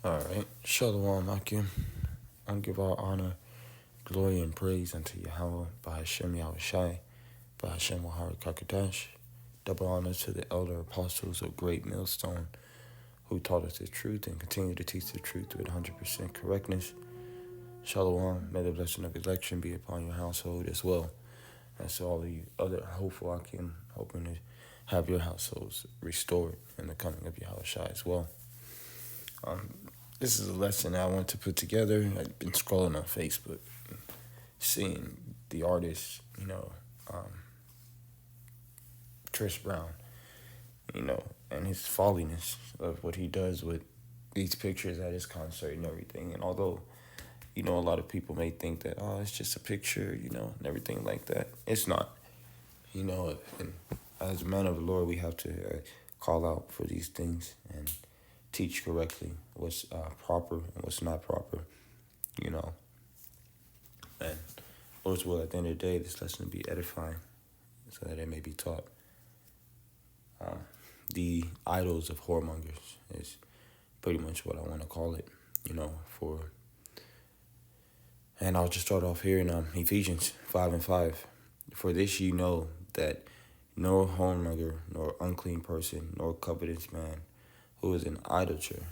Alright, Shalom Akim. I give all honor, glory, and praise unto Yahweh, by Hashem Yahushai, by Hashem Wahar Kakadash. Double honor to the elder apostles of Great Millstone, who taught us the truth and continue to teach the truth with 100% correctness. Shalom, may the blessing of election be upon your household as well as all the other hopeful Akim, hoping to have your households restored in the coming of Yahushai as well. This is a lesson I want to put together. I've been scrolling on Facebook, seeing the artist, Chris Brown, and his folliness of what he does with these pictures at his concert and everything. And although, a lot of people may think that, it's just a picture, and everything like that. It's not. And as a man of the Lord, we have to call out for these things and teach correctly what's proper and what's not proper, And Lord's will, at the end of the day, this lesson will be edifying so that it may be taught. The Idols of Whoremongers is pretty much what I want to call it, And I'll just start off here in Ephesians 5:5. For this you know that no whoremonger, nor unclean person, nor covetous man, who is an idolater,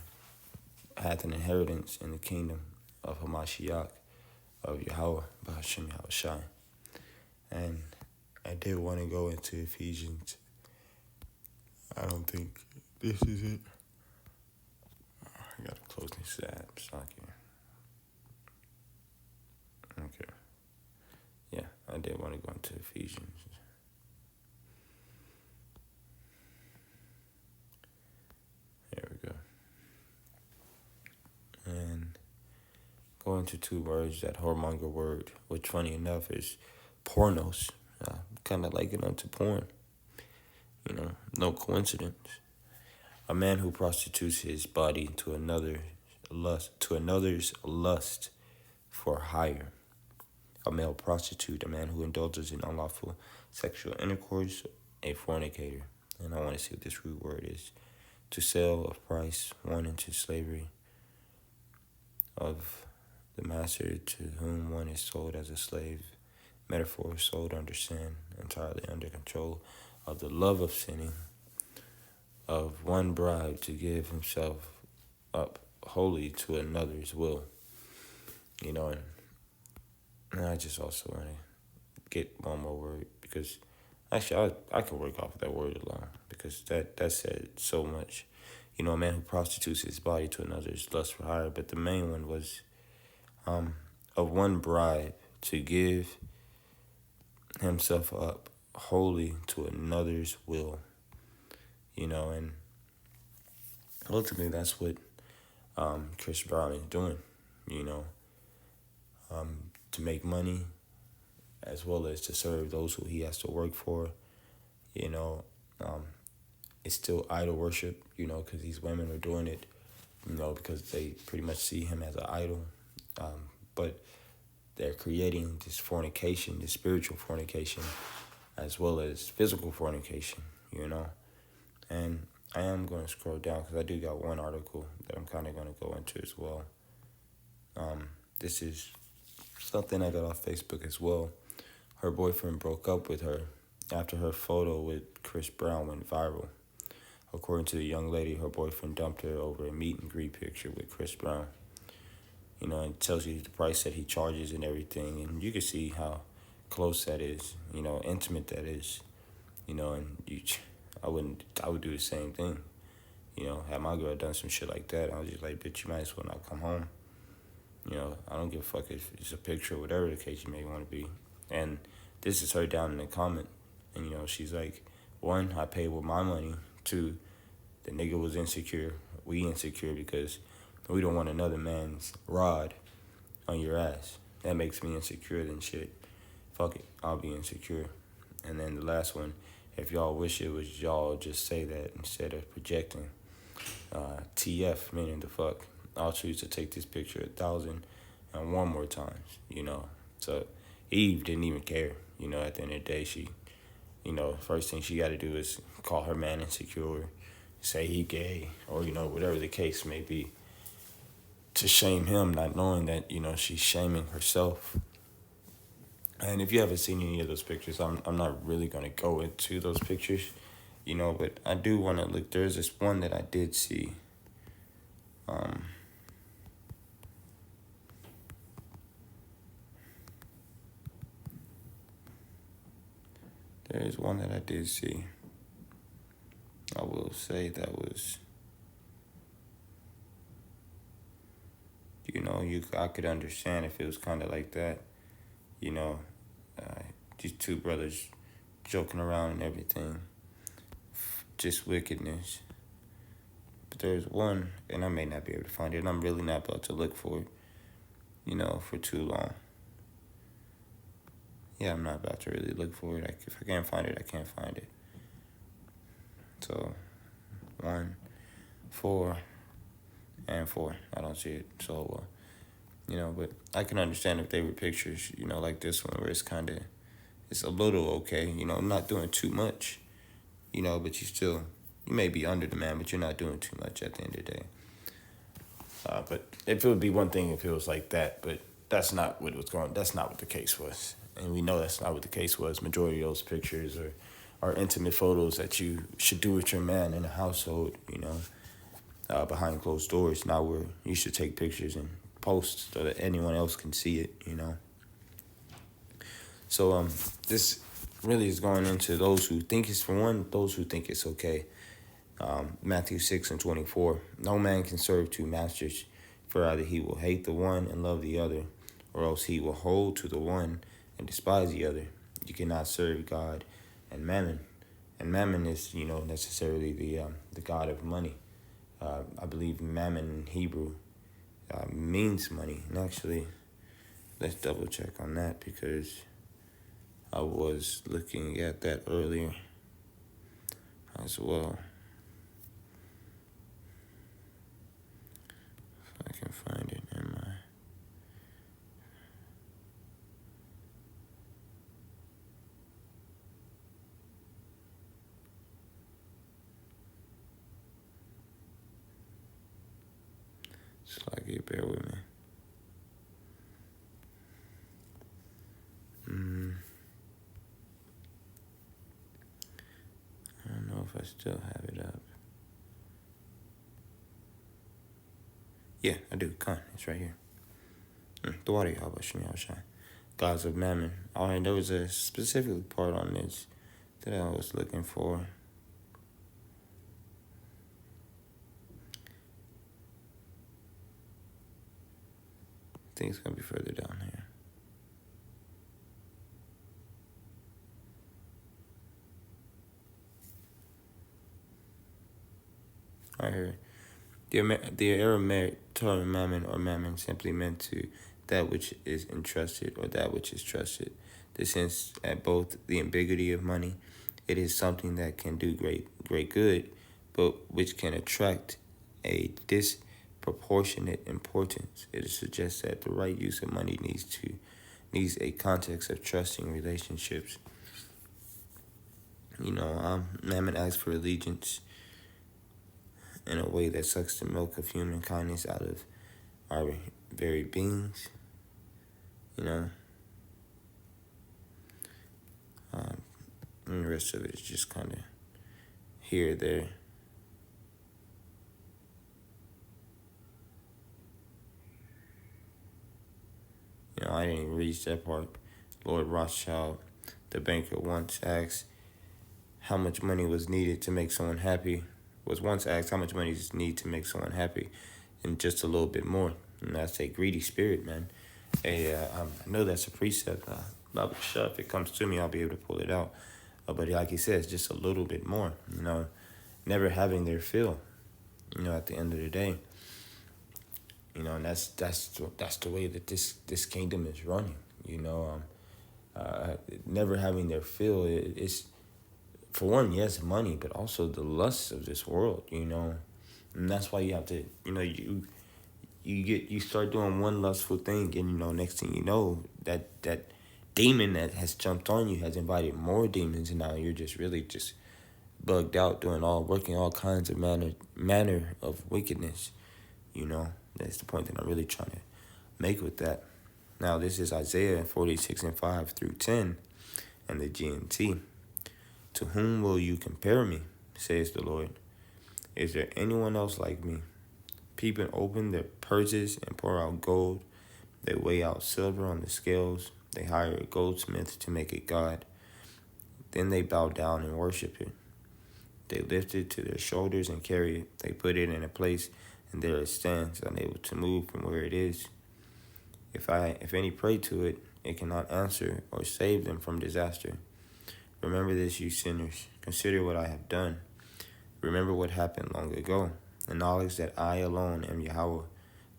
hath an inheritance in the kingdom of Hamashiach, of Yahweh, by Hashem Yahushai. And I did want to go into Ephesians. I don't think this is it. I gotta close this app. Okay. Yeah, I did want to go into Ephesians. There we go. And go into two words, that whoremonger word, which funny enough is pornos. Kind of like it unto porn. No coincidence. A man who prostitutes his body to another's lust for hire. A male prostitute, a man who indulges in unlawful sexual intercourse, a fornicator. And I want to see what this root word is. To sell of price, one into slavery, of the master to whom one is sold as a slave. Metaphor, sold under sin, entirely under control of the love of sinning, of one bride to give himself up wholly to another's will. And I just also want to get one more word, because actually I could work off of that word alone, because that said so much. A man who prostitutes his body to another's lust for hire, but the main one was of one bride to give himself up wholly to another's will. And ultimately that's what Chris Brown is doing, to make money as well as to serve those who he has to work for. It's still idol worship, because these women are doing it, because they pretty much see him as an idol. But they're creating this fornication, this spiritual fornication, as well as physical fornication, And I am going to scroll down because I do got one article that I'm kind of going to go into as well. This is something I got off Facebook as well. Her boyfriend broke up with her after her photo with Chris Brown went viral. According to the young lady, her boyfriend dumped her over a meet and greet picture with Chris Brown. And it tells you the price that he charges and everything. And you can see how close that is, intimate that is, and I would do the same thing. Had my girl done some shit like that, I was just like, bitch, you might as well not come home. I don't give a fuck if it's a picture or whatever the case you may want to be. And this is her down in the comment. And, she's like, one, I paid with my money. Two, the nigga was insecure. We insecure because we don't want another man's rod on your ass. That makes me insecure than shit. Fuck it, I'll be insecure. And then the last one, if y'all wish it was y'all, just say that instead of projecting. TF, meaning the fuck. I'll choose to take this picture 1,001 more times, So Eve didn't even care, at the end of the day. She, first thing she got to do is call her man insecure, say he gay, or, whatever the case may be. to shame him, not knowing that, she's shaming herself. And if you haven't seen any of those pictures, I'm not really going to go into those pictures, but I do want to look. There's this one that I did see. There is one that I did see. I will say that was, I could understand if it was kind of like that, you know, uh, these two brothers joking around and everything, just wickedness. But there's one, and I may not be able to find it, and I'm really not about to look for it, for too long. Yeah, I'm not about to really look for it. If I can't find it, I can't find it. So, 1, 4, and 4. I don't see it so well. But I can understand if they were pictures, like this one where it's a little okay, not doing too much, but you may be under the man, but you're not doing too much at the end of the day. But if it would be one thing if it was like that, but that's not what the case was. And we know that's not what the case was. Majority of those pictures are intimate photos that you should do with your man in a household, behind closed doors, not where you should take pictures and post so that anyone else can see it, So this really is going into those who think it's, for one, those who think it's okay. Matthew 6:24. No man can serve two masters, for either he will hate the one and love the other, or else he will hold to the one and despise the other. You cannot serve God and mammon. And mammon is, necessarily the god of money. I believe mammon in Hebrew means money. And actually, let's double check on that because I was looking at that earlier as well. If I can find it in my... Just like you, bear with me. I don't know if I still have it up. Yeah, I do. Con, it's right here. The water, y'all, shine. Gods of Mammon. All right, there was a specific part on this that I was looking for. I think it's going to be further down here. Right here. The Aramaic term mammon or mammon simply meant to that which is entrusted or that which is trusted. This hints at both the ambiguity of money. It is something that can do great good, but which can attract a disproportionate importance. It suggests that the right use of money needs a context of trusting relationships. Mammon asks for allegiance in a way that sucks the milk of human kindness out of our very beings, And the rest of it is just kind of here or there. I didn't even reach that part. Lord Rothschild, the banker, once asked how much money was needed to make someone happy. Was once asked how much money is needed to make someone happy, and just a little bit more. And that's a greedy spirit, man. I know that's a precept. Not sure if it comes to me, I'll be able to pull it out. But like he says, just a little bit more. Never having their fill. At the end of the day. And that's the way that this kingdom is running. Never having their fill. It's, for one, yes, money, but also the lusts of this world. And that's why you have to. You start doing one lustful thing, and next thing you know, that demon that has jumped on you has invited more demons, and now you're just really just bugged out, working all kinds of manner of wickedness, That's the point that I'm really trying to make with that. Now, this is Isaiah 46 and 5 through 10 and the GNT. To whom will you compare me, says the Lord? Is there anyone else like me? People open their purses and pour out gold. They weigh out silver on the scales. They hire a goldsmith to make it God. Then they bow down and worship it. They lift it to their shoulders and carry it. They put it in a place, and there it stands, unable to move from where it is. If any pray to it, it cannot answer or save them from disaster. Remember this, you sinners. Consider what I have done. Remember what happened long ago. Acknowledge that I alone am Yahweh,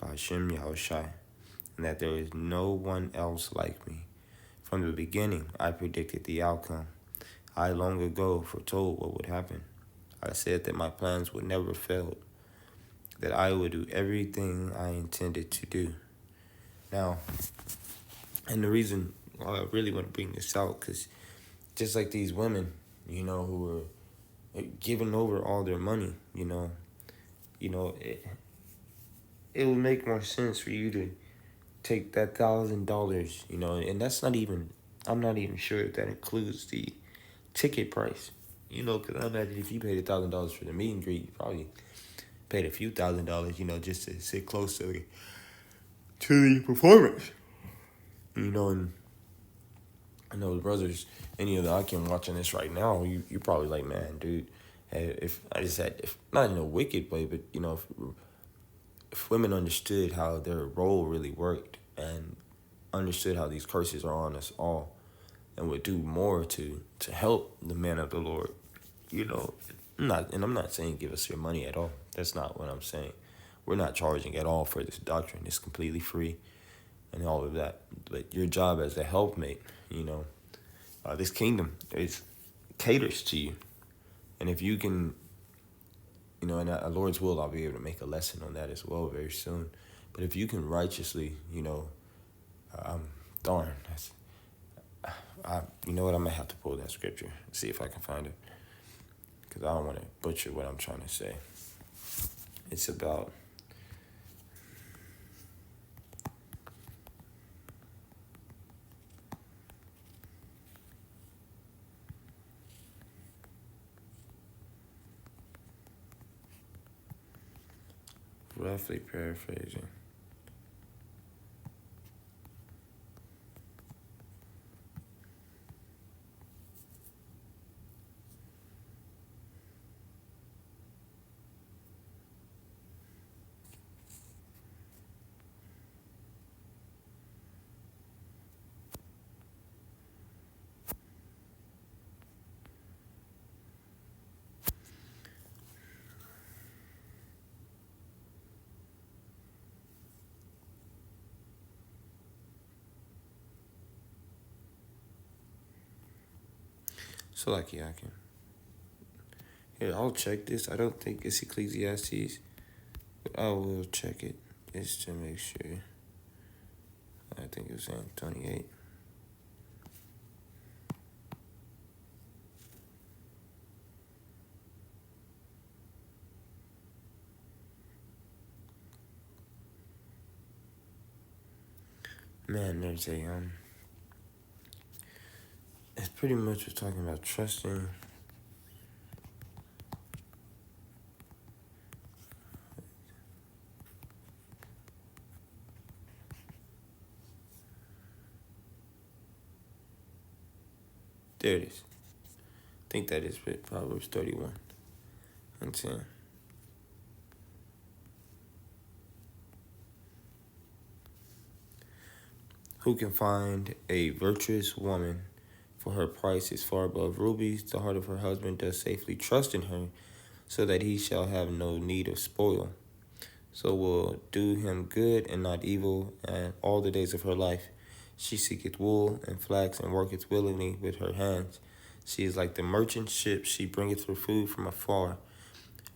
Ba'ashem Yahushai, and that there is no one else like me. From the beginning, I predicted the outcome. I long ago foretold what would happen. I said that my plans would never fail, that I would do everything I intended to do. Now, and the reason why I really want to bring this out, because just like these women, who are giving over all their money, it would make more sense for you to take that $1,000, and that's not even, I'm not even sure if that includes the ticket price, because I imagine if you paid $1,000 for the meet and greet, you probably paid a few $1,000s, just to sit close to the performance, and I know the brothers, any of the Akim watching this right now, you're probably like, man, dude, if not in a wicked way, but, if women understood how their role really worked and understood how these curses are on us all and would do more to help the men of the Lord, I'm not saying give us your money at all. That's not what I'm saying. We're not charging at all for this doctrine. It's completely free and all of that. But your job as a helpmate, this kingdom caters to you. And if you can, in the Lord's will, I'll be able to make a lesson on that as well very soon. But if you can righteously, darn, you know what, I'm going to have to pull that scripture, see if I can find it. Because I don't want to butcher what I'm trying to say. It's about... roughly paraphrasing. So, I can. Here, I'll check this. I don't think it's Ecclesiastes, but I will check it just to make sure. I think it was in 28. Man, there's it's pretty much we're talking about trusting. There it is. I think that is Proverbs 31 and 10. Who can find a virtuous woman? For her price is far above rubies. The heart of her husband does safely trust in her, so that he shall have no need of spoil. So will do him good and not evil, and all the days of her life. She seeketh wool and flax, and worketh willingly with her hands. She is like the merchant ship, she bringeth her food from afar.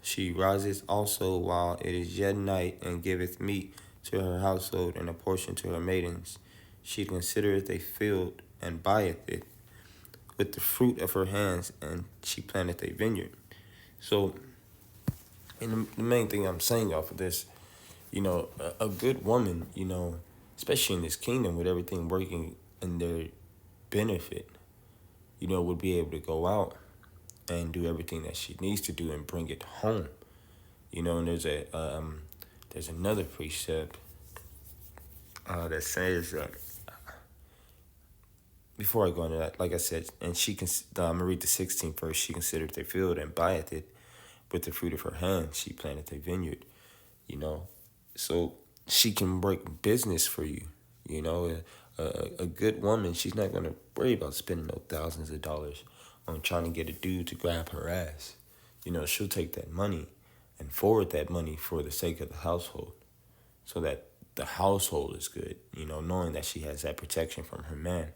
She riseth also while it is yet night, and giveth meat to her household, and a portion to her maidens. She considereth a field, and buyeth it with the fruit of her hands, and she planteth a vineyard. So, and the main thing I'm saying off of this A good woman, especially in this kingdom with everything working in their benefit, would be able to go out and do everything that she needs to do and bring it home. And there's another precept that says that before I go into that, like I said, and I'm gonna read the 16th verse. She considered a field and buyeth it with the fruit of her hand. She planted a vineyard, you know, so she can work business for you. A good woman, she's not gonna worry about spending no thousands of dollars on trying to get a dude to grab her ass. She'll take that money and forward that money for the sake of the household, so that the household is good, knowing that she has that protection from her man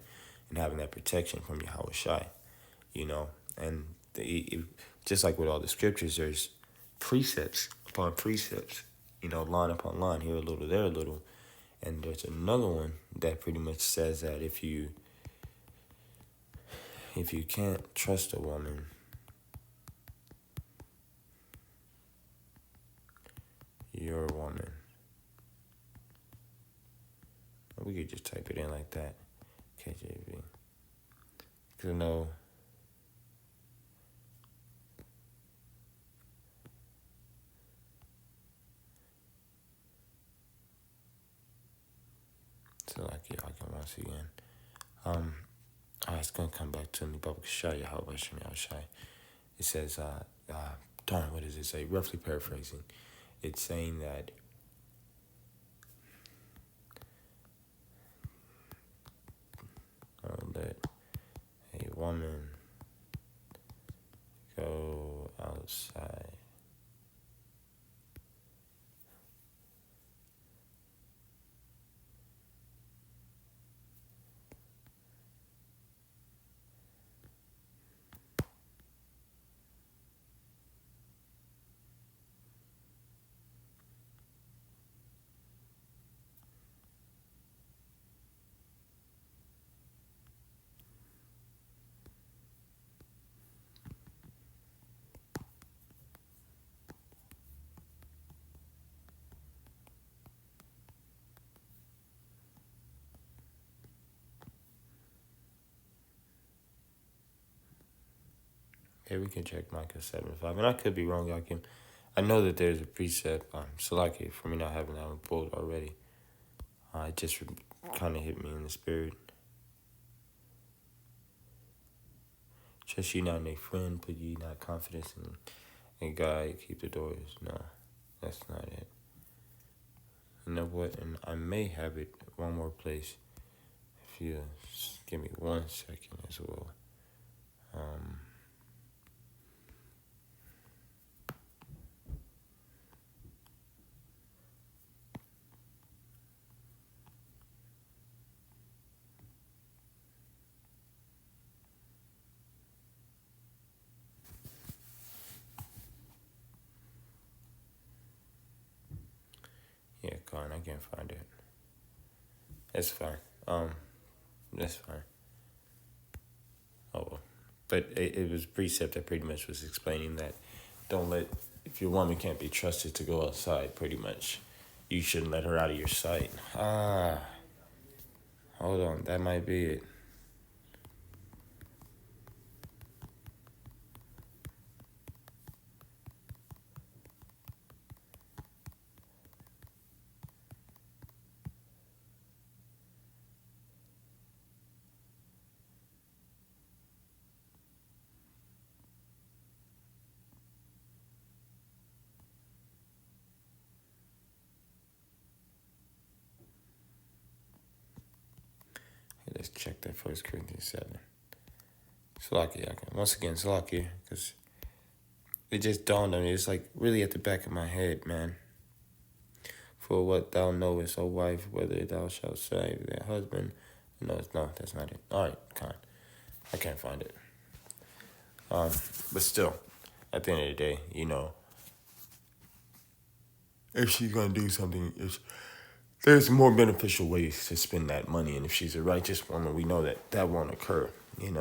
and having that protection from Yahweh Shai, you know. And just like with all the scriptures, there's precepts upon precepts, line upon line, here a little, there a little. And there's another one that pretty much says that if you can't trust a woman, you're a woman. We could just type it in like that. KJV. Because no. So like yeah, I can once again. It's gonna come back to me. Baba Shai Yahweh Shem Shai. It says darn, what does it say? Roughly paraphrasing. It's saying that let a woman go outside. Yeah, we can check Micah 7:5, and I could be wrong. I know that there's a precept. Salaki for me not having that one pulled already. It just kind of hit me in the spirit. Trust ye not in a friend, put ye not confidence in God, keep the doors. No, that's not it. You know what? And I may have it one more place. If you give me 1 second as well. Yeah, Con, I can't find it. That's fine. That's fine. Oh well. But it was precept that pretty much was explaining that if your woman can't be trusted to go outside, pretty much, you shouldn't let her out of your sight. Hold on, that might be it. Let's check that 1 Corinthians 7. Salakia, once again, Salakia, because it just dawned on me. It's like really at the back of my head, man. For what thou knowest, O wife, whether thou shalt save thy husband. No, that's not it. All right, I can't find it. But still, at the end of the day, if she's gonna do something, there's more beneficial ways to spend that money, and if she's a righteous woman, we know that won't occur. And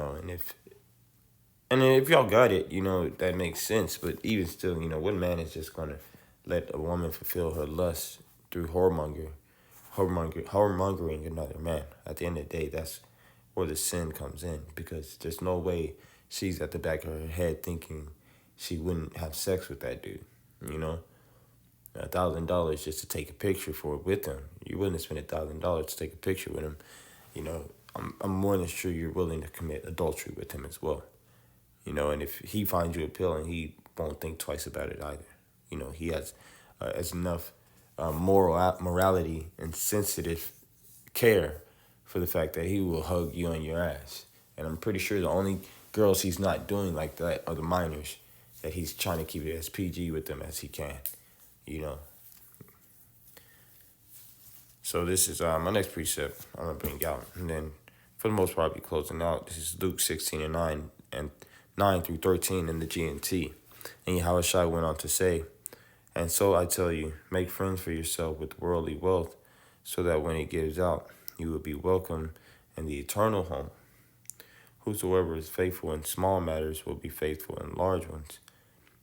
if y'all got it, that makes sense. But even still, what man is just gonna let a woman fulfill her lust through whoremongering another man. At the end of the day, that's where the sin comes in, because there's no way she's at the back of her head thinking she wouldn't have sex with that dude. You know, $1,000 just to take a picture for with him. You wouldn't spend $1,000 to take a picture with him. You know, I'm more than sure you're willing to commit adultery with him as well. You know, and if he finds you appealing, he won't think twice about it either. You know, he has as enough morality and sensitive care for the fact that he will hug you on your ass. And I'm pretty sure the only girls he's not doing like that are the minors, that he's trying to keep it as PG with them as he can. You know. So this is my next precept I'm gonna bring out, and then for the most part I'll be closing out. This is Luke 16:9 and 9 through 13 in the GNT. And Yahushua went on to say, "And so I tell you, make friends for yourself with worldly wealth, so that when it gives out, you will be welcome in the eternal home. Whosoever is faithful in small matters will be faithful in large ones.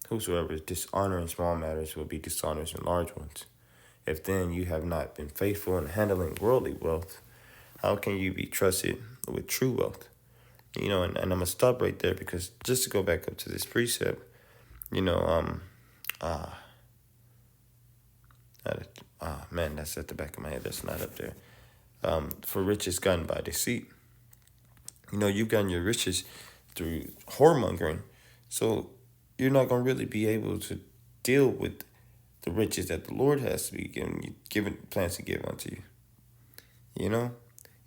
Whosoever is dishonored in small matters will be dishonored in large ones. If then you have not been faithful in handling worldly wealth, how can you be trusted with true wealth?" You know, and I'm going to stop right there, because just to go back up to this precept, you know, man, that's at the back of my head. That's not up there. For riches gotten by deceit. You know, you've gotten your riches through whoremongering, so you're not going to really be able to deal with the riches that the Lord has to be plans to give unto you. You know,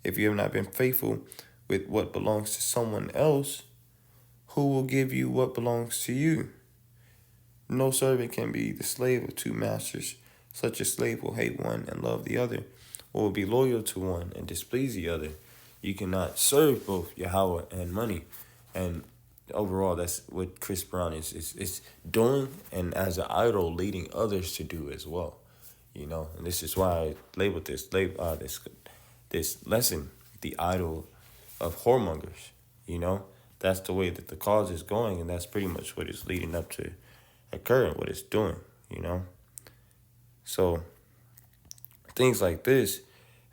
if you have not been faithful with what belongs to someone else, who will give you what belongs to you? No servant can be the slave of two masters. Such a slave will hate one and love the other, or will be loyal to one and displease the other. You cannot serve both Yahweh and money. And overall, that's what Chris Brown is doing, and as an idol, leading others to do as well. You know, and this is why I labeled this lesson, the idol of whoremongers. You know, that's the way that the cause is going, and that's pretty much what it's leading up to occurring, what it's doing. You know, so things like this,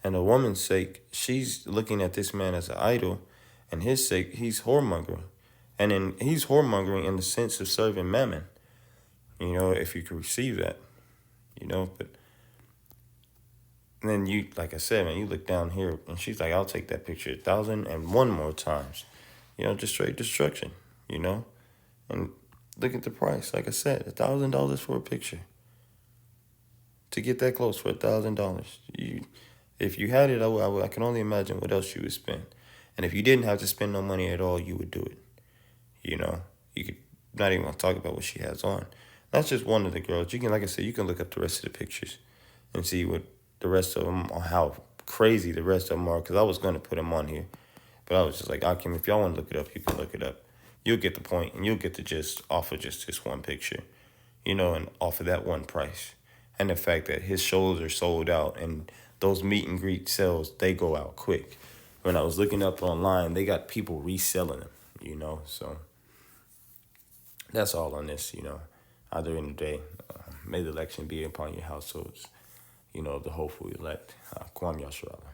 and a woman's sake, she's looking at this man as an idol, and his sake, he's whoremongering. And then he's whoremongering in the sense of serving mammon, you know, if you can receive that, you know. But then you, like I said, man, you look down here, and she's like, "I'll take that picture 1,001 more times," you know, just straight destruction, you know. And look at the price, like I said, $1,000 for a picture. To get that close for $1,000, if you had it, I can only imagine what else you would spend. And if you didn't have to spend no money at all, you would do it. You know, you could not even talk about what she has on. That's just one of the girls. You can, like I said, you can look up the rest of the pictures and see what the rest of them are, how crazy the rest of them are. Because I was going to put them on here, but I was just like, Akim, if y'all want to look it up, you can look it up. You'll get the point, and you'll get the gist off of just this one picture, you know, and off of that one price. And the fact that his shows are sold out, and those meet and greet sales, they go out quick. When I was looking up online, they got people reselling them, you know, so that's all on this, you know. Either in the day, may the election be upon your households, you know, the hopeful elect. Kwam Yasharala.